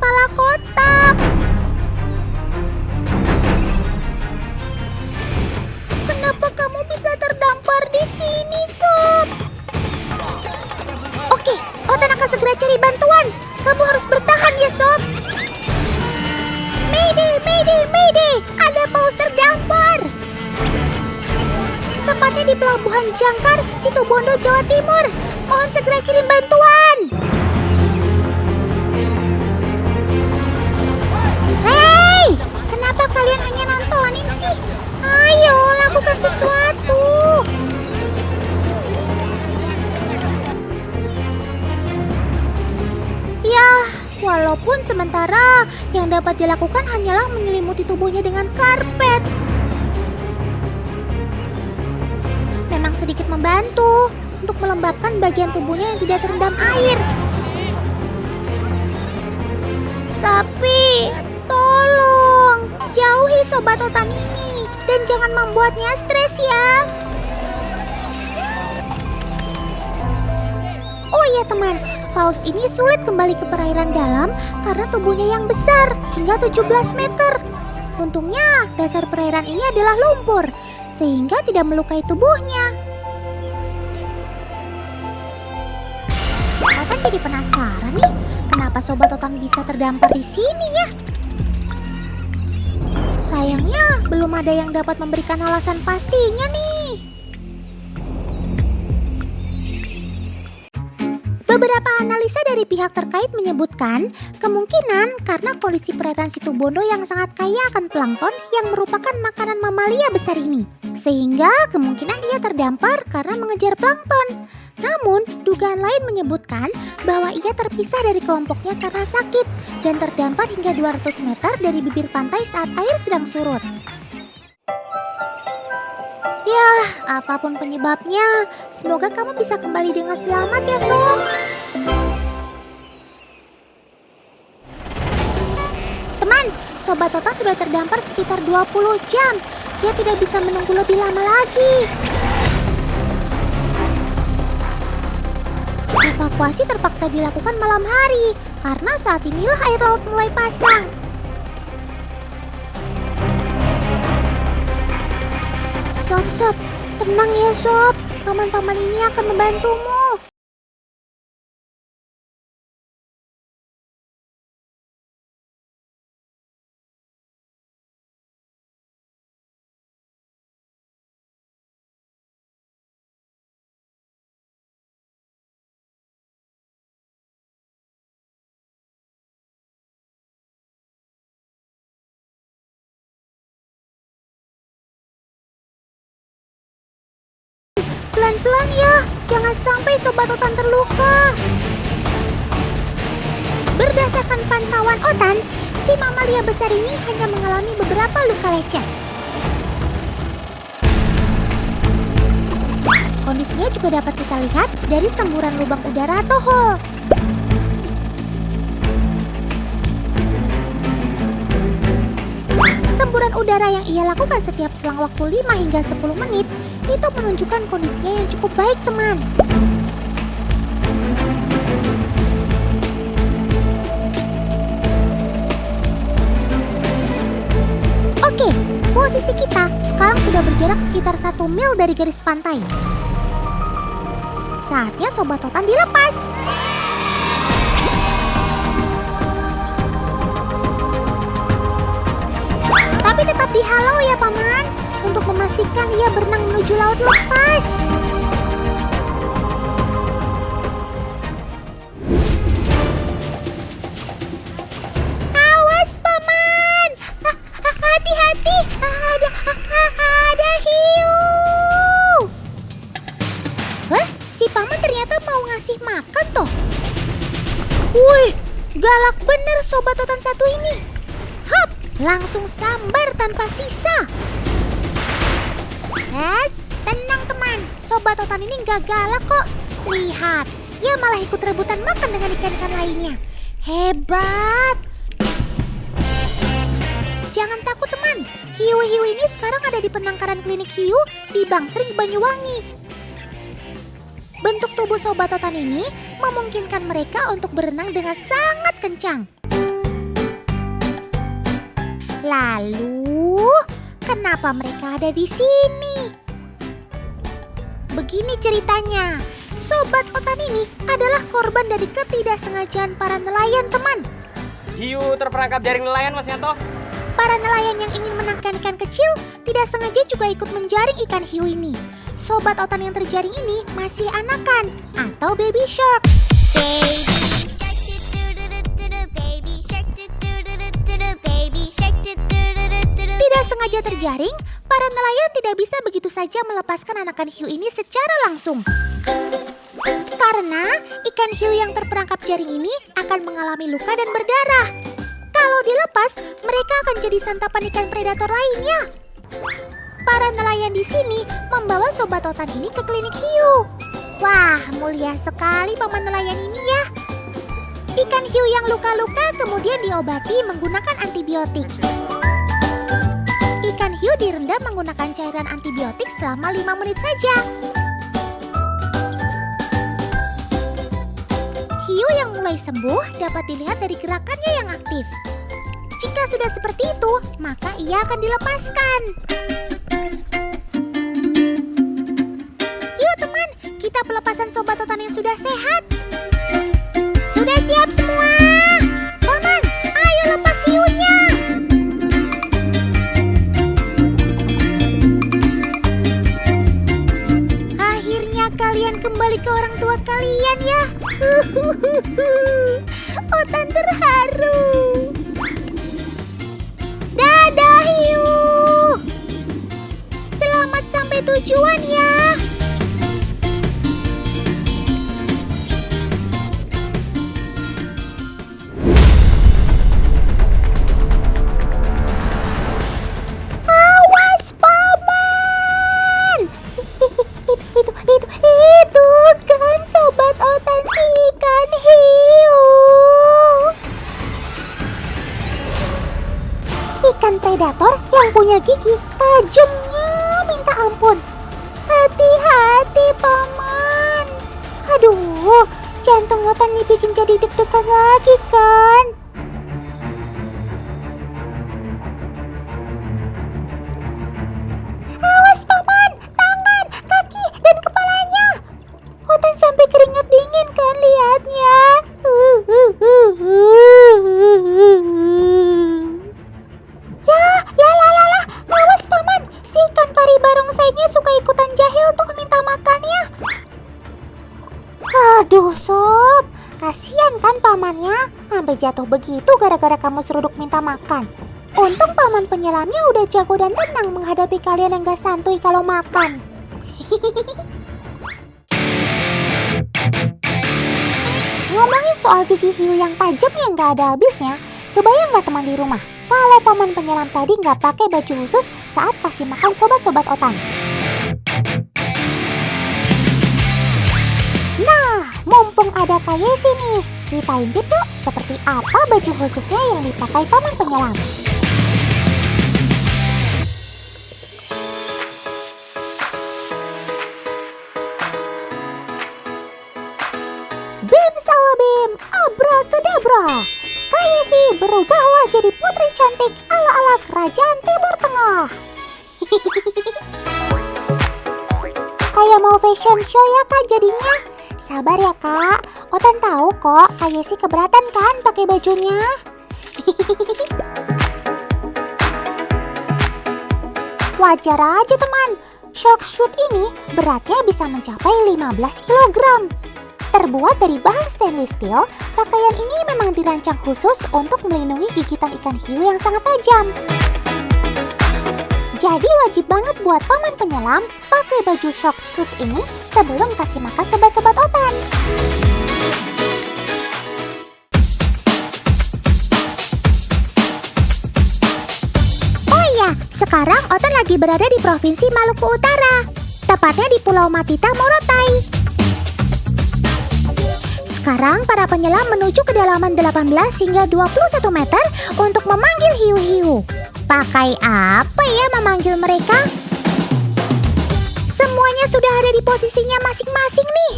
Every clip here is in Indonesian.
kepala kotak. Kenapa kamu bisa terdampar di sini, Sob? Oke, Otan akan segera cari bantuan. Kamu harus bertahan ya, Sob. Mayday, Mayday, Mayday! Ada paus terdampar. Tepatnya di Pelabuhan Jangkar, Situbondo, Jawa Timur. Mohon segera kirim bantuan. Hei, kenapa kalian hanya nontonin sih? Ayo, lakukan sesuatu. Ya, walaupun sementara yang dapat dilakukan hanyalah menyelimuti tubuhnya dengan karpet. Memang sedikit membantu untuk melembabkan bagian tubuhnya yang tidak terendam air. Tapi, tolong jauhi Sobat Otan ini dan jangan membuatnya stres ya. Oh iya teman, paus ini sulit kembali ke perairan dalam karena tubuhnya yang besar hingga 17 meter. Untungnya dasar perairan ini adalah lumpur sehingga tidak melukai tubuhnya. Otan jadi penasaran nih, kenapa Sobat Otan bisa terdampar di sini ya? Sayangnya belum ada yang dapat memberikan alasan pastinya nih. Beberapa analisa dari pihak terkait menyebutkan kemungkinan karena kondisi perairan Situbondo yang sangat kaya akan plankton yang merupakan makanan mamalia besar ini. Sehingga kemungkinan ia terdampar karena mengejar plankton. Namun, dugaan lain menyebutkan bahwa ia terpisah dari kelompoknya karena sakit dan terdampar hingga 200 meter dari bibir pantai saat air sedang surut. Ya, apapun penyebabnya, semoga kamu bisa kembali dengan selamat ya, Sob. Teman, Sobat Otan sudah terdampar sekitar 20 jam. Dia tidak bisa menunggu lebih lama lagi. Evakuasi terpaksa dilakukan malam hari karena saat inilah air laut mulai pasang. Sob, tenang ya Sob, paman-paman ini akan membantumu. Pelan-pelan ya, jangan sampai Sobat Otan terluka. Berdasarkan pantauan Otan, si mamalia besar ini hanya mengalami beberapa luka lecet. Kondisinya juga dapat kita lihat dari semburan lubang udara atau hole. Semburan udara yang ia lakukan setiap selang waktu 5 hingga 10 menit itu menunjukkan kondisinya yang cukup baik, teman. Oke, posisi kita sekarang sudah berjarak sekitar 1 mil dari garis pantai. Saatnya Sobat Otan dilepas. Tapi tetap dihalau ya Paman, untuk memastikan ia berenang menuju laut lepas. Awas Paman, hati-hati, ada hiu. Si Paman ternyata mau ngasih makan toh. Wih, galak bener Sobat Otan satu ini. Hap, langsung sambar tanpa sisa. Tenang teman, Sobat Otan ini gak galak kok. Lihat, ia malah ikut rebutan makan dengan ikan-ikan lainnya. Hebat. Jangan takut teman, hiu-hiu ini sekarang ada di penangkaran klinik hiu di Bangsering, Banyuwangi. Bentuk tubuh Sobat Otan ini memungkinkan mereka untuk berenang dengan sangat kencang. Lalu, kenapa mereka ada di sini? Begini ceritanya, Sobat Otan ini adalah korban dari ketidaksengajaan para nelayan, teman. Hiu terperangkap jaring nelayan, Mas Yanto. Para nelayan yang ingin menangkap ikan kecil tidak sengaja juga ikut menjaring ikan hiu ini. Sobat Otan yang terjaring ini masih anakan atau baby shark. Tidak sengaja terjaring, para nelayan tidak bisa begitu saja melepaskan anakan hiu ini secara langsung. Karena ikan hiu yang terperangkap jaring ini akan mengalami luka dan berdarah. Kalau dilepas, mereka akan jadi santapan ikan predator lainnya. Para nelayan di sini membawa Sobat Otan ini ke klinik hiu. Wah, mulia sekali paman nelayan ini ya. Ikan hiu yang luka-luka kemudian diobati menggunakan antibiotik. Ikan hiu direndam menggunakan cairan antibiotik selama 5 menit saja. Hiu yang mulai sembuh dapat dilihat dari gerakannya yang aktif. Jika sudah seperti itu, maka ia akan dilepaskan. Yuk teman, kita pelepasan Sobat Otan yang sudah sehat. Sudah siap semua? Paman, ayo lepas hiunya. Akhirnya kalian kembali ke orang tua kalian ya. Otan terharu. Dadah hiu. Selamat sampai tujuan ya. Awas paman. Itu kan Sobat Otan si ikan hiu. Ikan predator yang punya gigi tajamnya minta ampun. Hati-hati paman. Aduh, jantung Otan dibikin jadi deg-degan lagi kan. Awas paman, tangan, kaki, dan kepalanya. Otan sampai keringat dingin kan lihatnya. Lah, awas paman, si ikan pari barongsainya suka ikutan jahil tuh minta makannya. Aduh sob, kasihan kan pamannya, sampai jatuh begitu gara-gara kamu seruduk minta makan. Untung paman penyelamnya udah jago dan tenang menghadapi kalian yang gak santuy kalau makan. Ngomongin soal gigi hiu yang tajam yang gak ada habisnya, kebayang gak teman di rumah kalau paman penyelam tadi gak pakai baju khusus saat kasih makan sobat-sobat Otan? Nah, mumpung ada Kayesi nih, kita intip yuk seperti apa baju khususnya yang dipakai paman penyelam. Bim salah bim, abrakadabra. Kayesi berubahlah jadi putri cantik ala-ala kerajaan Timur Tengah. Kayak mau fashion show ya kak jadinya. Sabar ya kak, Otan tahu kok Kayesi keberatan kan pakai bajunya. Wajar aja teman, shark suit ini beratnya bisa mencapai 15 kg. Terbuat dari bahan stainless steel, pakaian ini memang dirancang khusus untuk melindungi gigitan ikan hiu yang sangat tajam. Jadi wajib banget buat paman penyelam pakai baju shark suit ini sebelum kasih makan sobat-sobat Otan. Oh iya, sekarang Otan lagi berada di Provinsi Maluku Utara, tepatnya di Pulau Matita, Morotai. Sekarang para penyelam menuju kedalaman 18 hingga 21 meter untuk memanggil hiu-hiu. Pakai apa ya memanggil mereka? Semuanya sudah ada di posisinya masing-masing nih.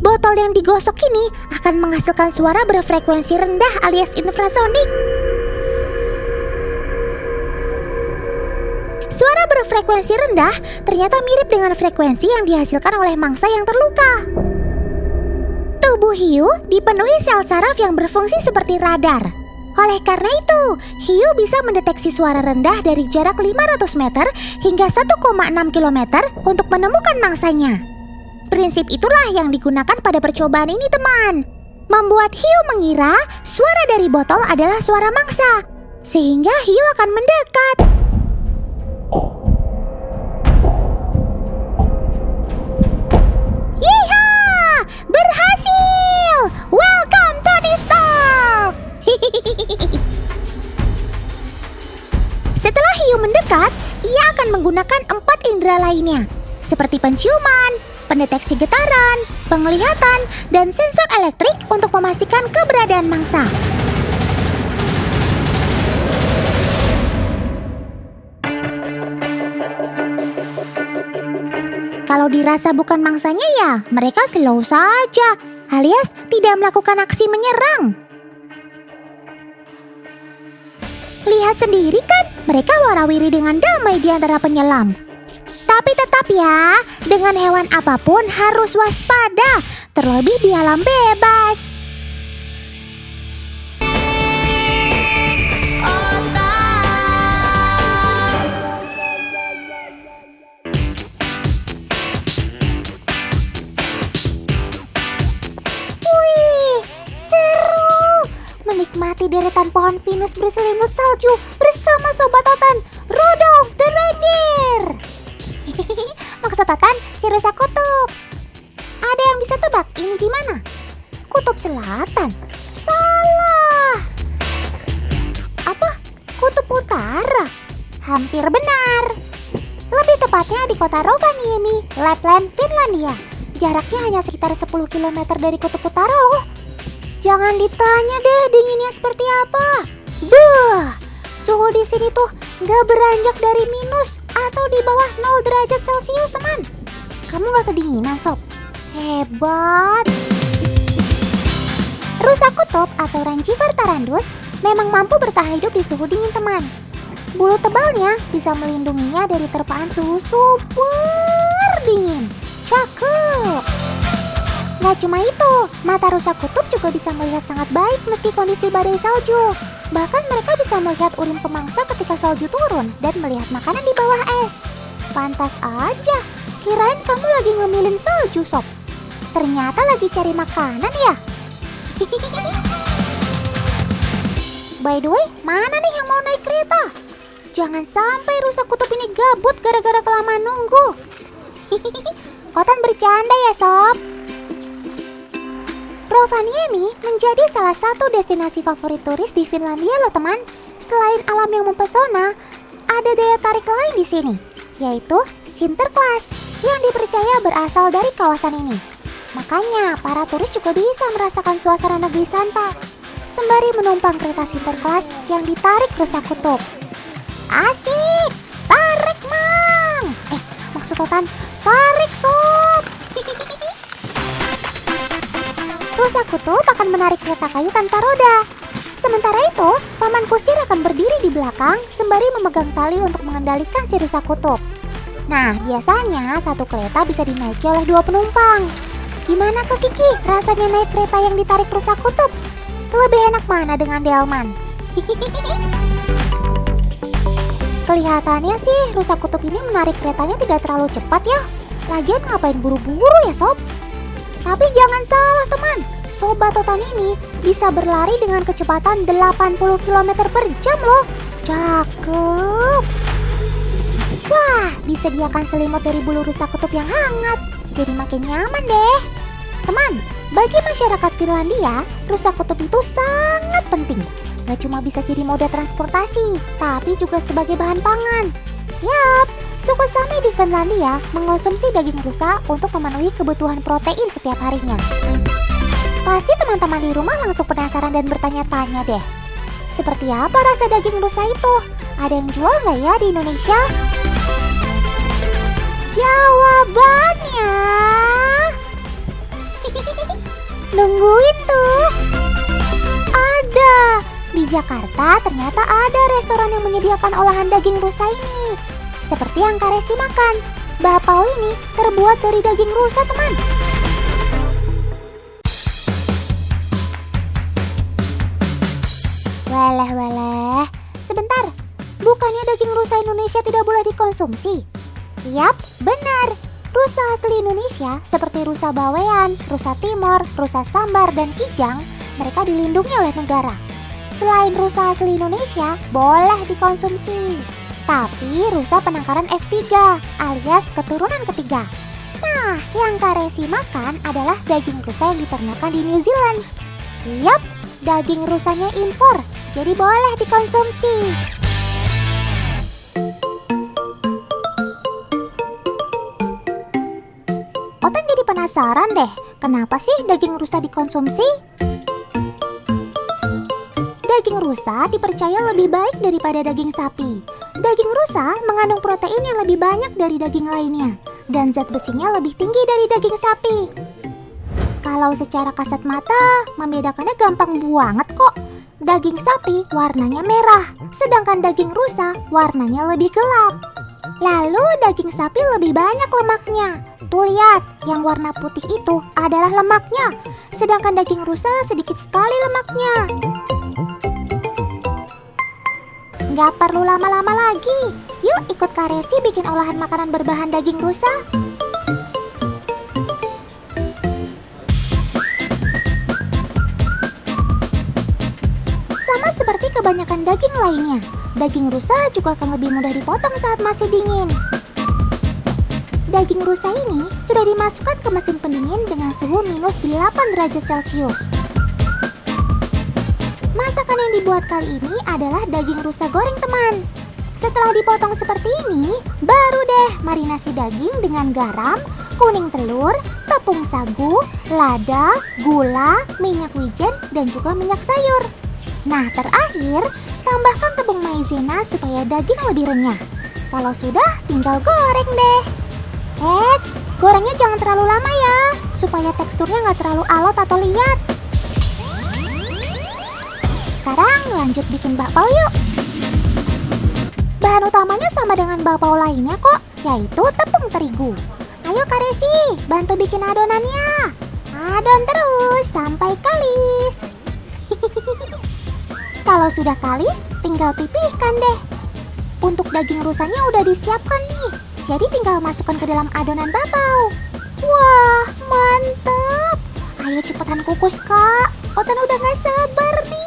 Botol yang digosok ini akan menghasilkan suara berfrekuensi rendah alias infrasonik. Suara berfrekuensi rendah ternyata mirip dengan frekuensi yang dihasilkan oleh mangsa yang terluka. Tubuh hiu dipenuhi sel saraf yang berfungsi seperti radar. Oleh karena itu, hiu bisa mendeteksi suara rendah dari jarak 500 meter hingga 1,6 km untuk menemukan mangsanya. Prinsip itulah yang digunakan pada percobaan ini, teman. Membuat hiu mengira suara dari botol adalah suara mangsa, sehingga hiu akan mendekat. Yeehaw! Berhasil! Welcome Tony Stark! Setelah hiu mendekat, ia akan menggunakan 4 indera lainnya, seperti penciuman, pendeteksi getaran, penglihatan, dan sensor elektrik untuk memastikan keberadaan mangsa. Kalau dirasa bukan mangsanya ya, mereka slow saja, alias tidak melakukan aksi menyerang. Lihat sendiri kan, mereka warawiri dengan damai di antara penyelam. Tapi tetap ya, dengan hewan apapun harus waspada, terlebih di alam bebas. Wih, seru! Menikmati deretan pohon pinus berselimut salju bersama Sobat Totan, Rudolph the Reindeer. Maksud Totan, si rusa kutub. Ada yang bisa tebak ini di mana? Kutub selatan? Salah. Apa? Kutub utara? Hampir benar. Lebih tepatnya di kota Rovaniemi, Lapland, Finlandia. Jaraknya hanya sekitar 10 km dari kutub utara loh. Jangan ditanya deh dinginnya seperti apa. Suhu di sini tuh nggak beranjak dari minus atau di bawah 0 derajat Celcius, teman. Kamu nggak kedinginan, Sob? Hebat! Rusa kutub atau Rangifer tarandus memang mampu bertahan hidup di suhu dingin, teman. Bulu tebalnya bisa melindunginya dari terpaan suhu super dingin. Cakep! Nggak cuma itu, mata rusa kutub juga bisa melihat sangat baik meski kondisi badai salju. Bahkan mereka bisa melihat urin pemangsa ketika salju turun dan melihat makanan di bawah es. Pantas aja, kirain kamu lagi ngemilin salju, Sob. Ternyata lagi cari makanan ya? By the way, mana nih yang mau naik kereta? Jangan sampai rusa kutub ini gabut gara-gara kelamaan nunggu. Kotan bercanda ya, Sob. Rovaniemi menjadi salah satu destinasi favorit turis di Finlandia loh, teman. Selain alam yang mempesona, ada daya tarik lain di sini, yaitu Sinterklaas yang dipercaya berasal dari kawasan ini. Makanya para turis juga bisa merasakan suasana negeri Santa sembari menumpang kereta Sinterklaas yang ditarik rusa kutub. Asik! Tarik, Mang! Maksud Totan, tarik, Sob! Rusa kutub akan menarik kereta kayu tanpa roda. Sementara itu, Paman Kusir akan berdiri di belakang sembari memegang tali untuk mengendalikan si rusa kutub. Nah, biasanya satu kereta bisa dinaiki oleh 2 penumpang. Gimana Kak Kiki rasanya naik kereta yang ditarik rusa kutub? Lebih enak mana dengan delman? Kelihatannya sih rusa kutub ini menarik keretanya tidak terlalu cepat ya. Lagian ngapain buru-buru ya, Sob? Tapi jangan salah, teman. Sobat Totan ini bisa berlari dengan kecepatan 80 km per jam loh. Cakep. Wah, disediakan selimut dari bulu rusa kutub yang hangat. Jadi makin nyaman deh. Teman, bagi masyarakat Finlandia, rusa kutub itu sangat penting. Gak cuma bisa jadi moda transportasi, tapi juga sebagai bahan pangan. Yap, suku Sami di Finlandia mengonsumsi daging rusa untuk memenuhi kebutuhan protein setiap harinya. Pasti teman-teman di rumah langsung penasaran dan bertanya-tanya deh. Seperti apa rasa daging rusa itu? Ada yang jual nggak ya di Indonesia? Jawabannya Jakarta ternyata ada restoran yang menyediakan olahan daging rusa ini. Seperti yang Kak Resi makan, bakpao ini terbuat dari daging rusa, teman. Weleh, sebentar. Bukannya daging rusa Indonesia tidak boleh dikonsumsi? Yap, benar. Rusa asli Indonesia seperti rusa bawean, rusa timor, rusa sambar, dan kijang, mereka dilindungi oleh negara. Selain rusa asli Indonesia, boleh dikonsumsi. Tapi rusa penangkaran F3 alias keturunan ketiga. Nah, yang Kak Resi makan adalah daging rusa yang diternakan di New Zealand. Yap, daging rusanya impor, jadi boleh dikonsumsi. Otan jadi penasaran deh, kenapa sih daging rusa dikonsumsi? Daging rusa dipercaya lebih baik daripada daging sapi. Daging rusa mengandung protein yang lebih banyak dari daging lainnya, dan zat besinya lebih tinggi dari daging sapi. Kalau secara kasat mata, membedakannya gampang banget kok. Daging sapi warnanya merah, sedangkan daging rusa warnanya lebih gelap. Lalu daging sapi lebih banyak lemaknya. Tuh lihat, yang warna putih itu adalah lemaknya, sedangkan daging rusa sedikit sekali lemaknya. Nggak perlu lama-lama lagi. Yuk ikut Kak Resi bikin olahan makanan berbahan daging rusa. Sama seperti kebanyakan daging lainnya, daging rusa juga akan lebih mudah dipotong saat masih dingin. Daging rusa ini sudah dimasukkan ke mesin pendingin dengan suhu minus 8 derajat Celcius. Masakan yang dibuat kali ini adalah daging rusa goreng, teman. Setelah dipotong seperti ini, baru deh marinasi daging dengan garam, kuning telur, tepung sagu, lada, gula, minyak wijen, dan juga minyak sayur. Nah, terakhir, tambahkan tepung maizena supaya daging lebih renyah. Kalau sudah, tinggal goreng deh. Eits, gorengnya jangan terlalu lama ya, supaya teksturnya nggak terlalu alot atau liat. Sekarang lanjut bikin bakpao yuk. Bahan utamanya sama dengan bakpao lainnya kok, yaitu tepung terigu. Ayo Kak Resi, bantu bikin adonannya. Adon terus sampai kalis. Kalau sudah kalis, tinggal pipihkan deh. Untuk daging rusanya udah disiapkan nih, jadi tinggal masukkan ke dalam adonan bakpao. Wah, mantap. Ayo cepetan kukus, Kak. Otan udah gak sabar nih.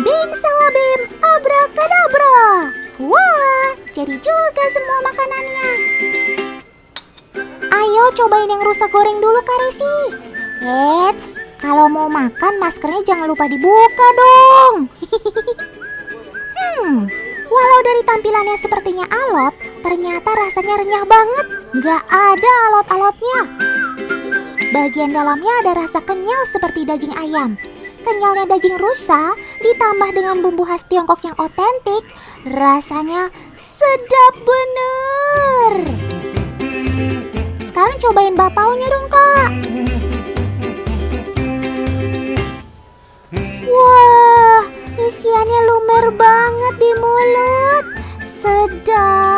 Bim salabim, abrakadabra. Wah, jadi juga semua makanannya. Ayo cobain yang rusa goreng dulu Kak Resi. Eits, kalau mau makan maskernya jangan lupa dibuka dong. Walau dari tampilannya sepertinya alot, ternyata rasanya renyah banget. Gak ada alot-alotnya. Bagian dalamnya ada rasa kenyal seperti daging ayam. Kenyalnya daging rusa ditambah dengan bumbu khas Tiongkok yang otentik, rasanya sedap bener. Sekarang cobain bakpaonya dong, Kak. Wah, isiannya lumer banget di mulut. Sedap.